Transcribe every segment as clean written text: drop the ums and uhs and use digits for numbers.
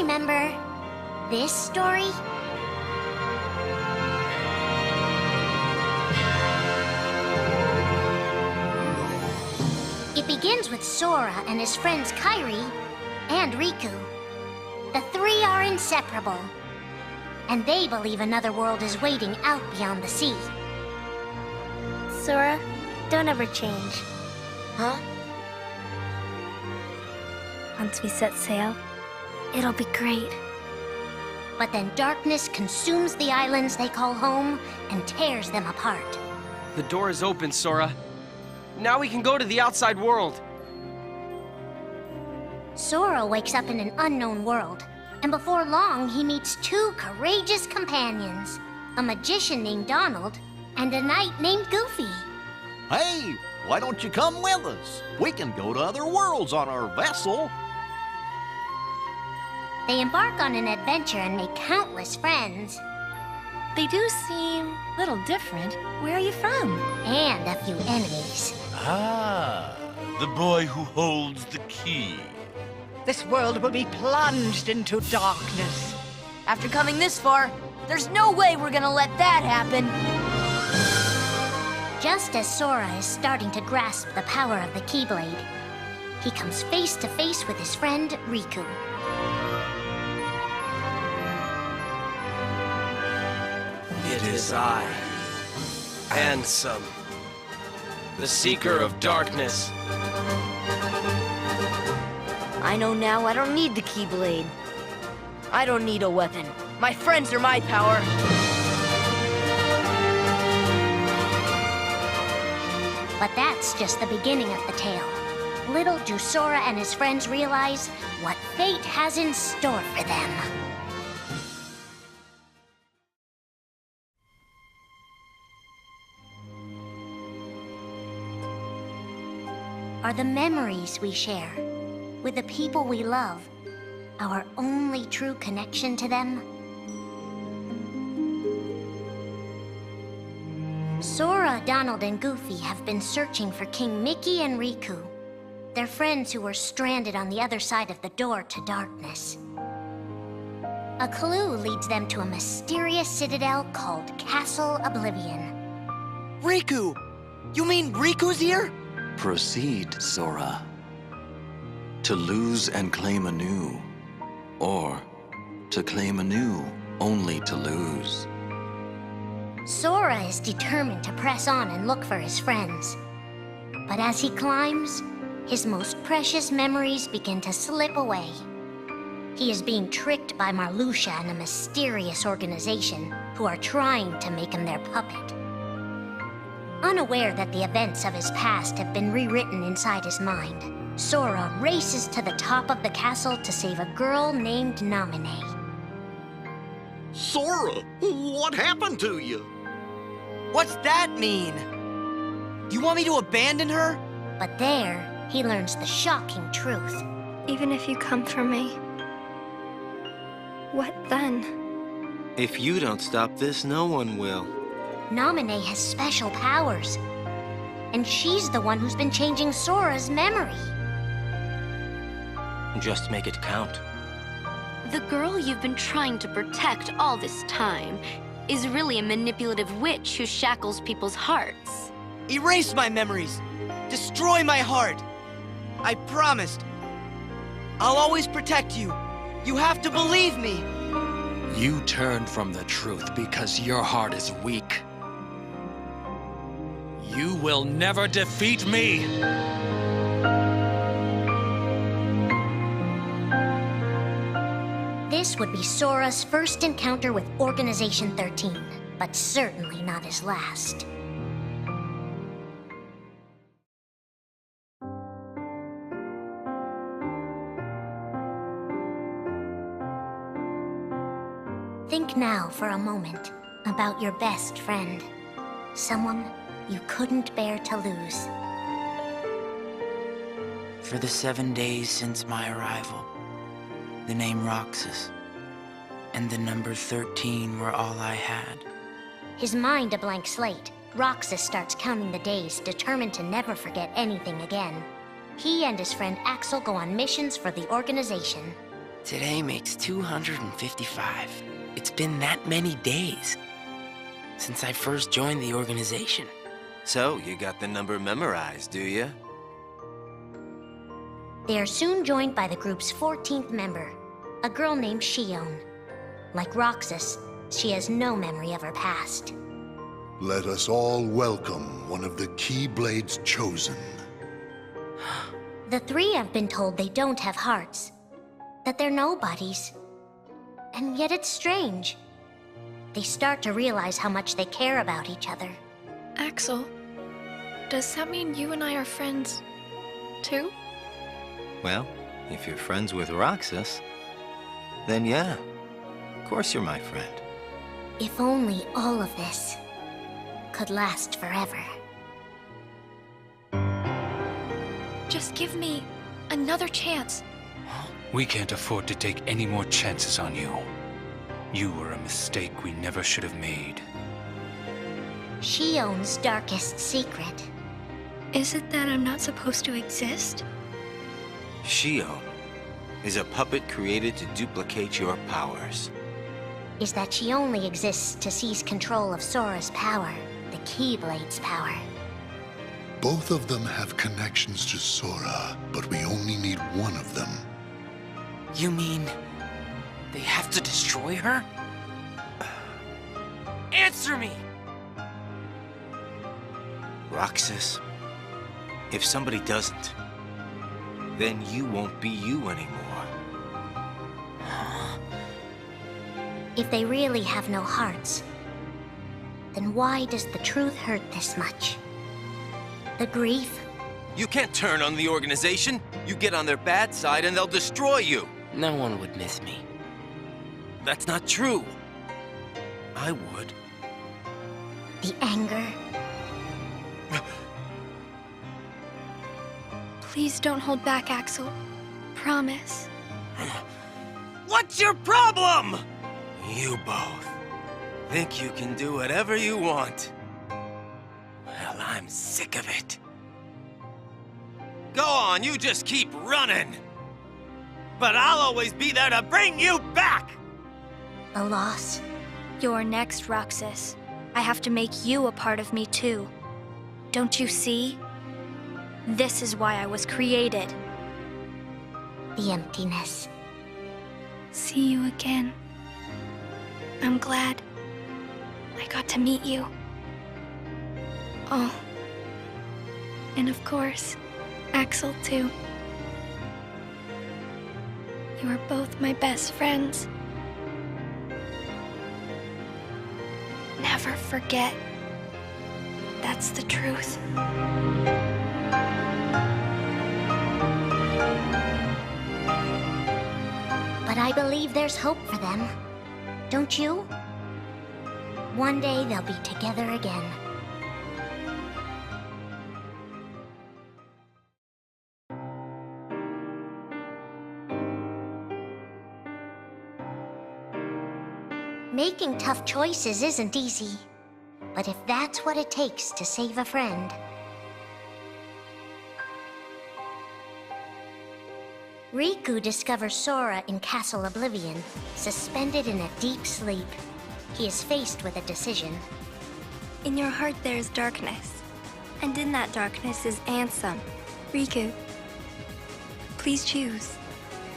remember this story? It begins with Sora and his friends Kairi and Riku. The three are inseparable, and they believe another world is waiting out beyond the sea. Sora, don't ever change. Huh? Once we set sail, it'll be great. But then darkness consumes the islands they call home and tears them apart. The door is open, Sora. Now we can go to the outside world. Sora wakes up in an unknown world, and before long he meets two courageous companions, a magician named Donald and a knight named Goofy. Hey, why don't you come with us? We can go to other worlds on our vessel. They embark on an adventure and make countless friends. They do seem a little different. Where are you from? And a few enemies. Ah, the boy who holds the key. This world will be plunged into darkness. After coming this far, there's no way we're gonna let that happen. Just as Sora is starting to grasp the power of the Keyblade, he comes face to face with his friend Riku. It is I, Ansem, the Seeker of Darkness. I know now I don't need the Keyblade. I don't need a weapon. My friends are my power. But that's just the beginning of the tale. Little do Sora and his friends realize what fate has in store for them. Are the memories we share with the people we love our only true connection to them? Sora, Donald, and Goofy have been searching for King Mickey and Riku, their friends who were stranded on the other side of the door to darkness. A clue leads them to a mysterious citadel called Castle Oblivion. Riku! You mean Riku's here? Proceed, Sora. To lose and claim anew, or to claim anew only to lose. Sora is determined to press on and look for his friends. But as he climbs, his most precious memories begin to slip away. He is being tricked by Marluxia and a mysterious organization who are trying to make him their puppet. Unaware that the events of his past have been rewritten inside his mind, Sora races to the top of the castle to save a girl named Naminé. Sora, what happened to you? What's that mean? You want me to abandon her? But there, he learns the shocking truth. Even if you come for me, what then? If you don't stop this, no one will. Naminé has special powers, and she's the one who's been changing Sora's memory. Just make it count. The girl you've been trying to protect all this time is really a manipulative witch who shackles people's hearts. Erase my memories! Destroy my heart! I promised. I'll always protect you. You have to believe me. You turn from the truth because your heart is weak. You will never defeat me! This would be Sora's first encounter with Organization 13, but certainly not his last. Think now for a moment about your best friend, someone you couldn't bear to lose. For the 7 days since my arrival, the name Roxas and the number 13 were all I had. His mind a blank slate, Roxas starts counting the days, determined to never forget anything again. He and his friend Axel go on missions for the organization. Today makes 255. It's been that many days since I first joined the organization. So, you got the number memorized, do you? They are soon joined by the group's 14th member, a girl named Shion. Like Roxas, she has no memory of her past. Let us all welcome one of the Keyblades chosen. The three have been told they don't have hearts, that they're nobodies. And yet it's strange. They start to realize how much they care about each other. Axel, does that mean you and I are friends, too? Well, if you're friends with Roxas, then yeah, of course you're my friend. If only all of this could last forever. Just give me another chance. We can't afford to take any more chances on you. You were a mistake we never should have made. Shion's darkest secret. Is it that I'm not supposed to exist? Shion is a puppet created to duplicate your powers. Is that she only exists to seize control of Sora's power, the Keyblade's power. Both of them have connections to Sora, but we only need one of them. You mean they have to destroy her? Answer me! Roxas, if somebody doesn't, then you won't be you anymore. If they really have no hearts, then why does the truth hurt this much? The grief? You can't turn on the organization. You get on their bad side and they'll destroy you. No one would miss me. That's not true. I would. The anger? Please don't hold back, Axel. Promise. What's your problem? You both think you can do whatever you want. Well, I'm sick of it. Go on, you just keep running. But I'll always be there to bring you back! The loss? You're next, Roxas. I have to make you a part of me, too. Don't you see? This is why I was created. The emptiness. See you again. I'm glad I got to meet you. Oh. And of course, Axel, too. You are both my best friends. Never forget. That's the truth. But I believe there's hope for them. Don't you? One day they'll be together again. Making tough choices isn't easy, but if that's what it takes to save a friend... Riku discovers Sora in Castle Oblivion, suspended in a deep sleep. He is faced with a decision. In your heart there is darkness, and in that darkness is Ansem. Riku, please choose.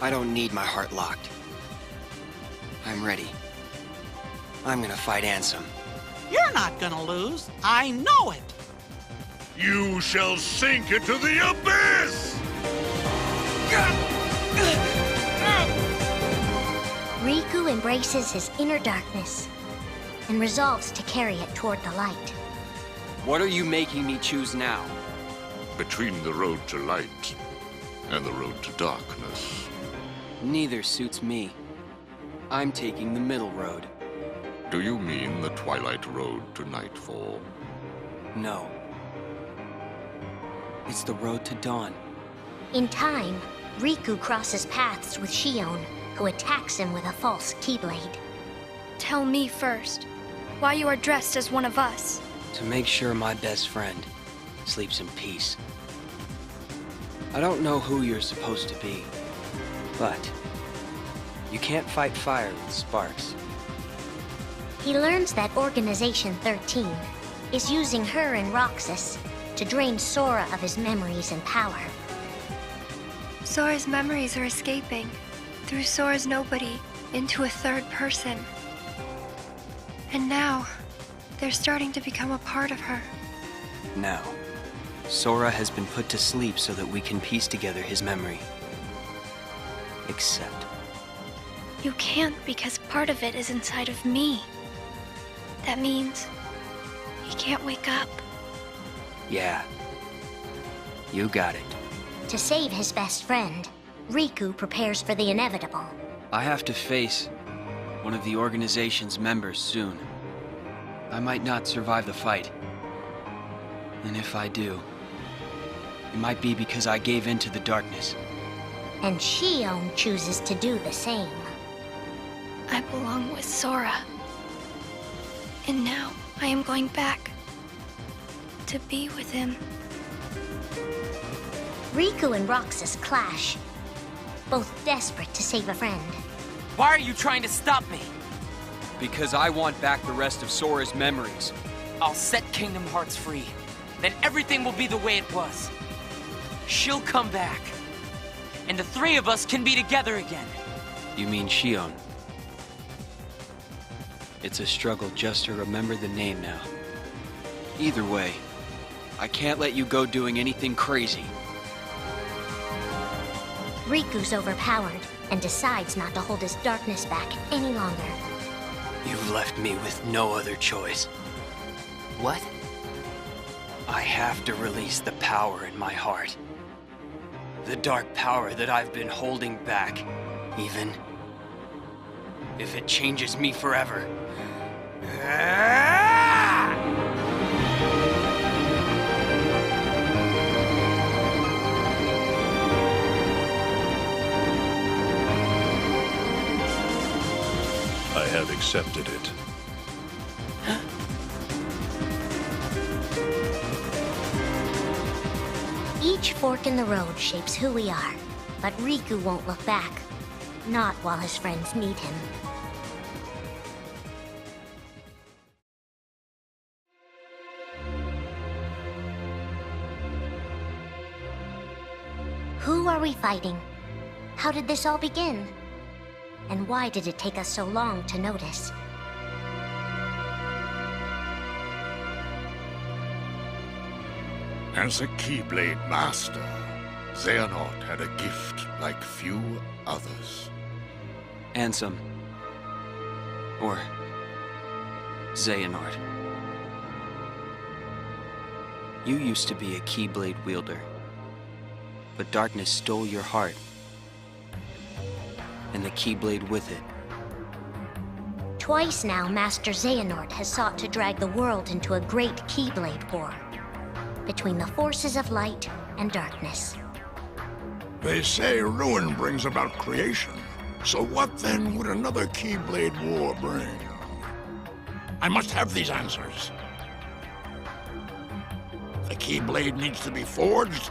I don't need my heart locked. I'm ready. I'm gonna fight Ansem. You're not gonna lose. I know it. You shall sink into the abyss! Riku embraces his inner darkness and resolves to carry it toward the light. What are you making me choose now? Between the road to light and the road to darkness. Neither suits me. I'm taking the middle road. Do you mean the twilight road to nightfall? No. It's the road to dawn. In time, Riku crosses paths with Shion, who attacks him with a false Keyblade. Tell me first, why you are dressed as one of us. To make sure my best friend sleeps in peace. I don't know who you're supposed to be, but You can't fight fire with sparks. He learns that Organization 13 is using her and Roxas to drain Sora of his memories and power. Sora's memories are escaping through Sora's nobody into a third person. And now, they're starting to become a part of her. Now, Sora has been put to sleep so that we can piece together his memory. Except... You can't because part of it is inside of me. That means he can't wake up. Yeah. You got it. To save his best friend, Riku prepares for the inevitable. I have to face one of the organization's members soon. I might not survive the fight. And if I do, it might be because I gave in to the darkness. And Shion chooses to do the same. I belong with Sora. And now I am going back to be with him. Riku and Roxas clash, both desperate to save a friend. Why are you trying to stop me? Because I want back the rest of Sora's memories. I'll set Kingdom Hearts free. Then everything will be the way it was. She'll come back. And the three of us can be together again. You mean Shion? It's a struggle just to remember the name now. Either way, I can't let you go doing anything crazy. Riku's overpowered and decides not to hold his darkness back any longer. You've left me with no other choice. What? I have to release the power in my heart. The dark power that I've been holding back, even if it changes me forever. I have accepted it. Each fork in the road shapes who we are, but Riku won't look back. Not while his friends need him. Who are we fighting? How did this all begin? And why did it take us so long to notice? As a Keyblade master, Xehanort had a gift like few others. Ansem. Or Xehanort. You used to be a Keyblade wielder, but darkness stole your heart, and the Keyblade with it. Twice now, Master Xehanort has sought to drag the world into a great Keyblade war between the forces of light and darkness. They say ruin brings about creation. So what then would another Keyblade war bring? I must have these answers. The Keyblade needs to be forged,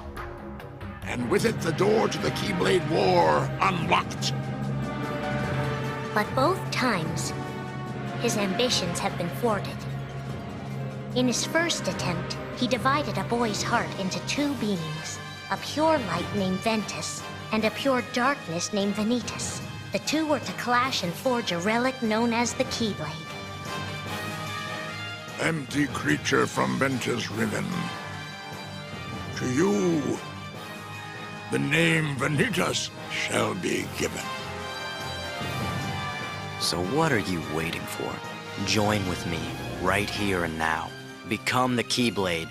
and with it the door to the Keyblade war unlocked. But both times, his ambitions have been thwarted. In his first attempt, he divided a boy's heart into two beings, a pure light named Ventus, and a pure darkness named Vanitas. The two were to clash and forge a relic known as the Keyblade. Empty creature from Ventus Riven. To you, the name Vanitas shall be given. So what are you waiting for? Join with me, right here and now. Become the Keyblade.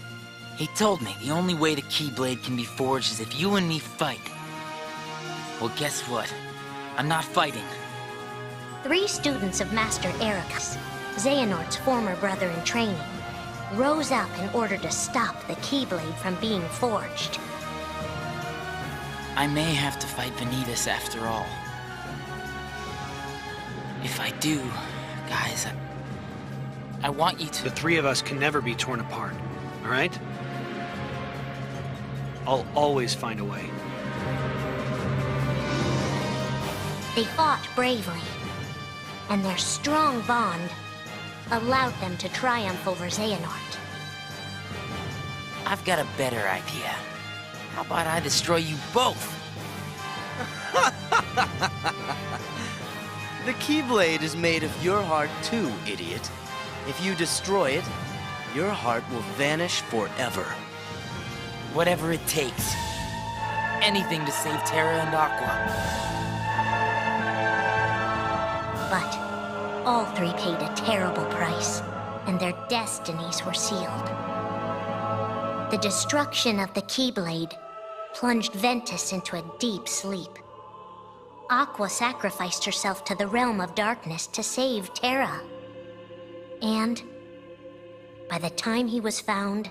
He told me the only way the Keyblade can be forged is if you and me fight. Well, guess what? I'm not fighting. 3 students of Master Ericus, Xehanort's former brother in training, rose up in order to stop the Keyblade from being forged. I may have to fight Vanitas after all. If I do, guys, I want you to... The 3 of us can never be torn apart, all right? I'll always find a way. They fought bravely, and their strong bond allowed them to triumph over Xehanort. I've got a better idea. How about I destroy you both? The Keyblade is made of your heart too, idiot. If you destroy it, your heart will vanish forever. Whatever it takes. Anything to save Terra and Aqua. But all three paid a terrible price, and their destinies were sealed. The destruction of the Keyblade plunged Ventus into a deep sleep. Aqua sacrificed herself to the realm of darkness to save Terra. And by the time he was found,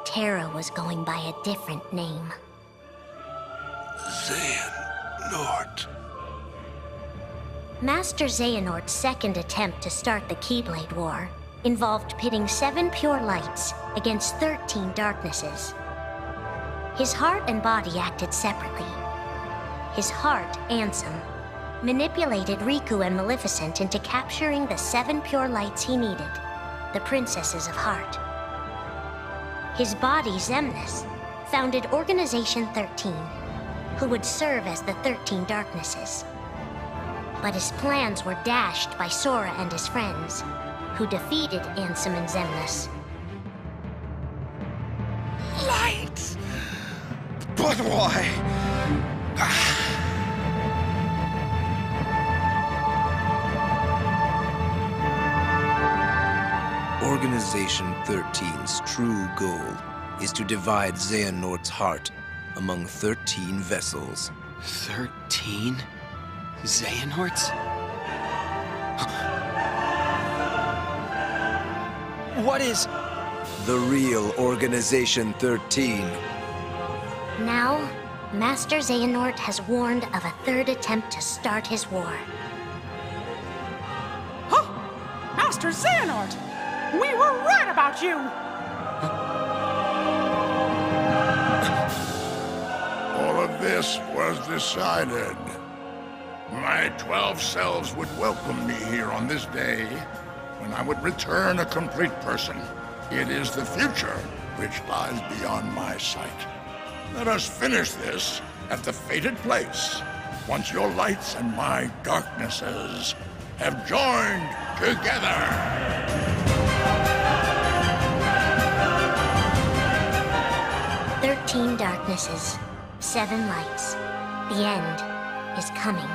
Terra was going by a different name. Xehanort. Master Xehanort's second attempt to start the Keyblade War involved pitting 7 pure lights against 13 darknesses. His heart and body acted separately. His heart, Ansem, manipulated Riku and Maleficent into capturing the 7 pure lights he needed, the Princesses of Heart. His body, Xemnas, founded Organization 13, who would serve as the 13 Darknesses. But his plans were dashed by Sora and his friends, who defeated Ansem and Xemnas. Lights! But why? Organization 13's true goal is to divide Xehanort's heart among 13 vessels. 13? Xehanorts? What is... The real Organization 13. Now, Master Xehanort has warned of a third attempt to start his war. Huh! Master Xehanort! We were right about you! All of this was decided. My 12 selves would welcome me here on this day, when I would return a complete person. It is the future which lies beyond my sight. Let us finish this at the fated place, once your lights and my darknesses have joined together. 13 darknesses, 7 lights. The end is coming.